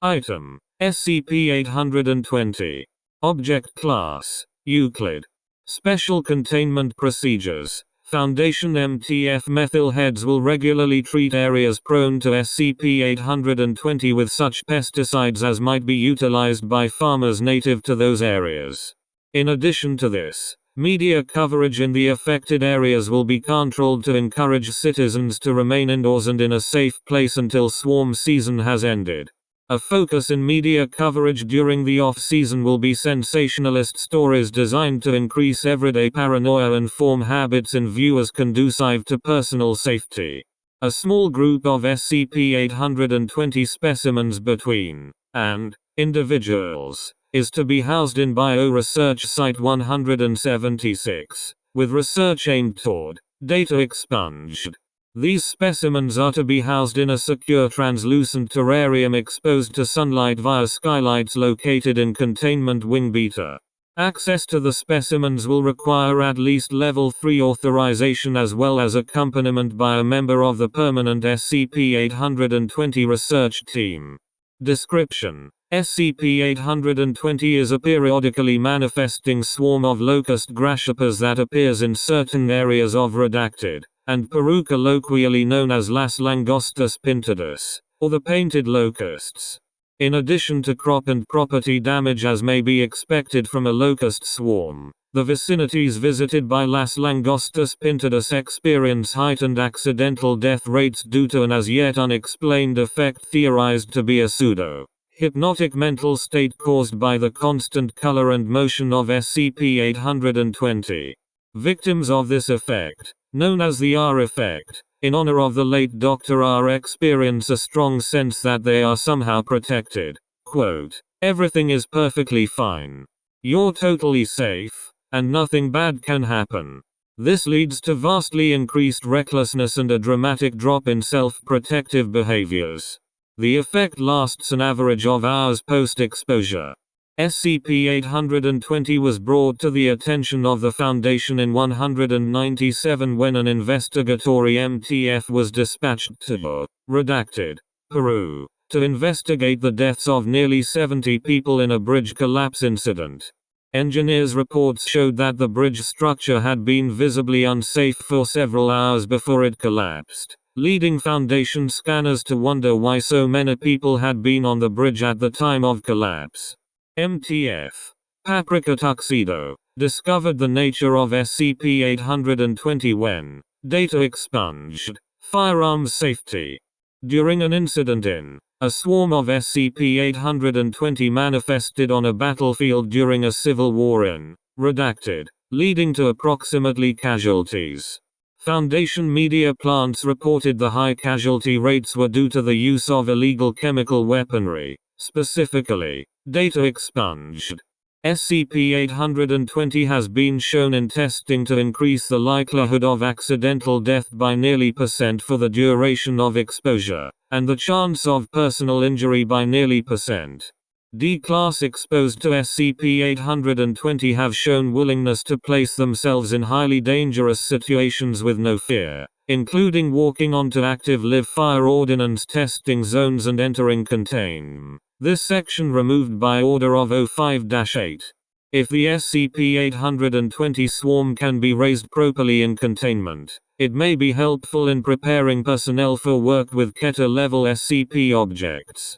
Item: SCP-820. Object Class: Euclid. Special Containment Procedures. Foundation MTF methyl heads will regularly treat areas prone to SCP-820 with such pesticides as might be utilized by farmers native to those areas. In addition to this, media coverage in the affected areas will be controlled to encourage citizens to remain indoors and in a safe place until swarm season has ended. A focus in media coverage during the off-season will be sensationalist stories designed to increase everyday paranoia and form habits in viewers conducive to personal safety. A small group of SCP-820 specimens between and individuals is to be housed in Bioresearch Site 176, with research aimed toward data expunged. These specimens are to be housed in a secure translucent terrarium exposed to sunlight via skylights located in Containment Wing Beta. Access to the specimens will require at least Level 3 authorization as well as accompaniment by a member of the permanent SCP-820 research team. Description: SCP-820 is a periodically manifesting swarm of locust grasshoppers that appears in certain areas of Redacted and Peru, colloquially known as Las Langostas Pintadas, or the painted locusts. In addition to crop and property damage as may be expected from a locust swarm, the vicinities visited by Las Langostas Pintadas experience heightened accidental death rates due to an as yet unexplained effect theorized to be a pseudo-hypnotic mental state caused by the constant color and motion of SCP-820. Victims of this effect, known as the R effect, in honor of the late Dr. R, experience a strong sense that they are somehow protected. Quote, "Everything is perfectly fine. You're totally safe, and nothing bad can happen." This leads to vastly increased recklessness and a dramatic drop in self-protective behaviors. The effect lasts an average of hours post-exposure. SCP-820 was brought to the attention of the Foundation in 197 when an investigatory MTF was dispatched to Redacted, Peru, to investigate the deaths of nearly 70 people in a bridge collapse incident. Engineers' reports showed that the bridge structure had been visibly unsafe for several hours before it collapsed, leading Foundation scanners to wonder why so many people had been on the bridge at the time of collapse. MTF Paprika Tuxedo discovered the nature of SCP-820 when data expunged. Firearms safety. During an incident in a swarm of SCP-820 manifested on a battlefield during a civil war in Redacted, leading to approximately casualties. Foundation media plants reported the high casualty rates were due to the use of illegal chemical weaponry, specifically data expunged. SCP-820 has been shown in testing to increase the likelihood of accidental death by nearly % for the duration of exposure, and the chance of personal injury by nearly %. D-Class exposed to SCP-820 have shown willingness to place themselves in highly dangerous situations with no fear, including walking onto active live-fire ordnance testing zones and entering contain. This section removed by Order of 05-8. If the SCP-820 swarm can be raised properly in containment, it may be helpful in preparing personnel for work with Keter-level SCP objects.